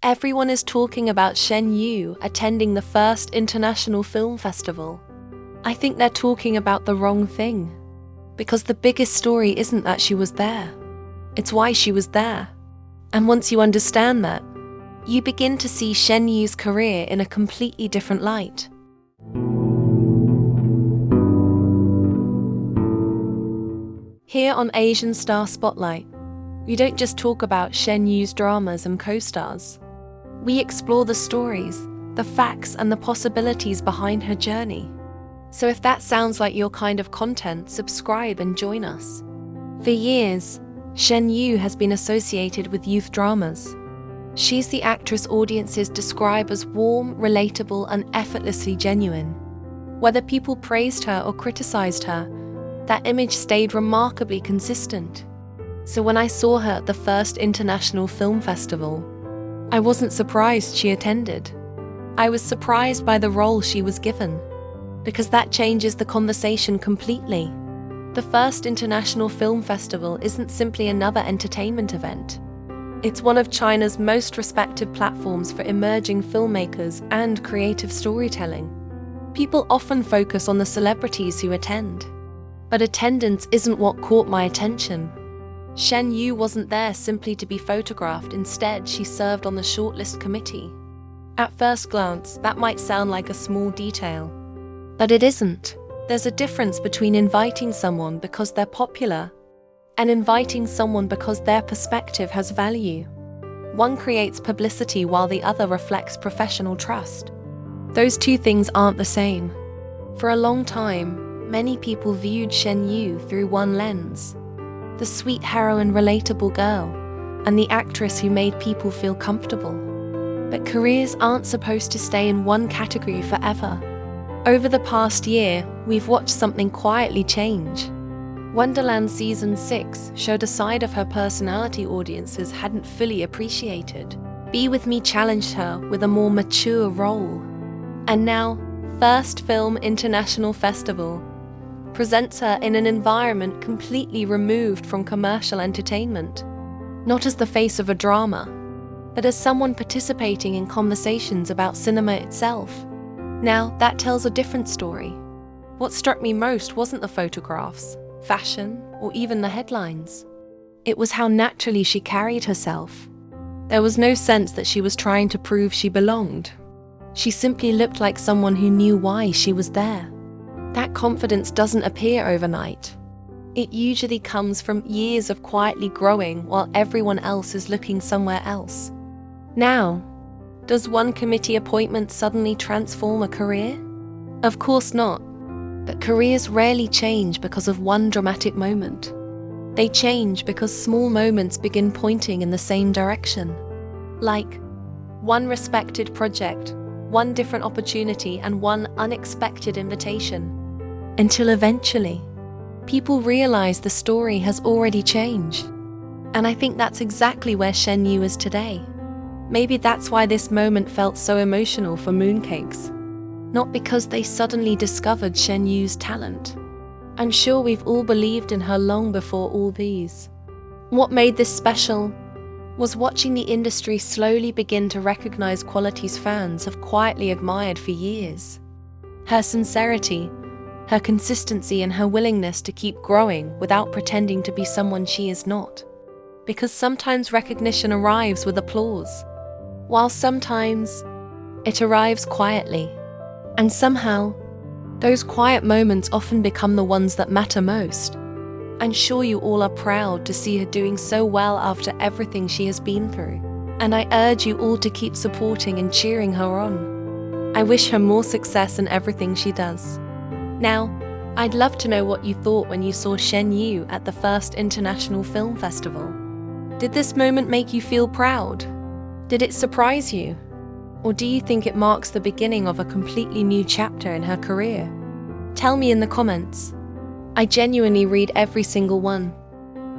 Everyone is talking about Shen Yue attending the first international film festival. I think they're talking about the wrong thing. Because the biggest story isn't that she was there. It's why she was there. And once you understand that, you begin to see Shen Yue's career in a completely different light. Here on Asian Star Spotlight, we don't just talk about Shen Yue's dramas and co-stars. We explore the stories, the facts, and the possibilities behind her journey. So if that sounds like your kind of content, subscribe and join us. For years, Shen Yue has been associated with youth dramas. She's the actress audiences describe as warm, relatable, and effortlessly genuine. Whether people praised her or criticized her, that image stayed remarkably consistent. So when I saw her at the first International Film Festival, I wasn't surprised she attended. I was surprised by the role she was given, because that changes the conversation completely. The first International Film Festival isn't simply another entertainment event. It's one of China's most respected platforms for emerging filmmakers and creative storytelling. People often focus on the celebrities who attend, but attendance isn't what caught my attention. Shen Yue wasn't there simply to be photographed. Instead, she served on the Shortlist Committee. At first glance, that might sound like a small detail, but it isn't. There's a difference between inviting someone because they're popular and inviting someone because their perspective has value. One creates publicity while the other reflects professional trust. Those two things aren't the same. For a long time, many people viewed Shen Yue through one lens: the sweet heroine, relatable girl, and the actress who made people feel comfortable. But careers aren't supposed to stay in one category forever. Over the past year, we've watched something quietly change. Wonderland Season 6 showed a side of her personality audiences hadn't fully appreciated. Be With Me challenged her with a more mature role. And now, First Film International Festival presents her in an environment completely removed from commercial entertainment. Not as the face of a drama, but as someone participating in conversations about cinema itself. Now, that tells a different story. What struck me most wasn't the photographs, fashion, or even the headlines. It was how naturally she carried herself. There was no sense that she was trying to prove she belonged. She simply looked like someone who knew why she was there. That confidence doesn't appear overnight. It usually comes from years of quietly growing while everyone else is looking somewhere else. Now, does one committee appointment suddenly transform a career? Of course not. But careers rarely change because of one dramatic moment. They change because small moments begin pointing in the same direction. Like one respected project, one different opportunity, and one unexpected invitation. Until eventually, people realize the story has already changed. And I think that's exactly where Shen Yue is today. Maybe that's why this moment felt so emotional for Mooncakes. Not because they suddenly discovered Shen Yue's talent. I'm sure we've all believed in her long before all these. What made this special was watching the industry slowly begin to recognize qualities fans have quietly admired for years. Her sincerity, her consistency, and her willingness to keep growing without pretending to be someone she is not. Because sometimes recognition arrives with applause, while sometimes it arrives quietly. And somehow, those quiet moments often become the ones that matter most. I'm sure you all are proud to see her doing so well after everything she has been through. And I urge you all to keep supporting and cheering her on. I wish her more success in everything she does. Now, I'd love to know what you thought when you saw Shen Yue at the first International Film Festival. Did this moment make you feel proud? Did it surprise you? Or do you think it marks the beginning of a completely new chapter in her career? Tell me in the comments. I genuinely read every single one.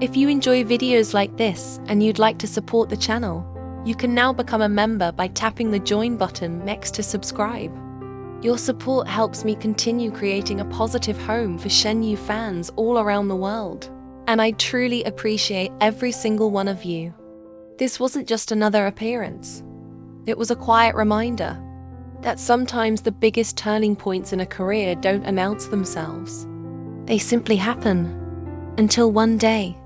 If you enjoy videos like this and you'd like to support the channel, you can now become a member by tapping the join button next to subscribe. Your support helps me continue creating a positive home for Shen Yue fans all around the world. And I truly appreciate every single one of you. This wasn't just another appearance. It was a quiet reminder that sometimes the biggest turning points in a career don't announce themselves. They simply happen until one day,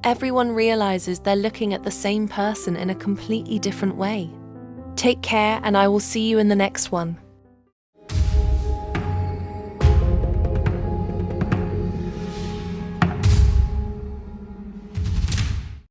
everyone realizes they're looking at the same person in a completely different way. Take care, and I will see you in the next one.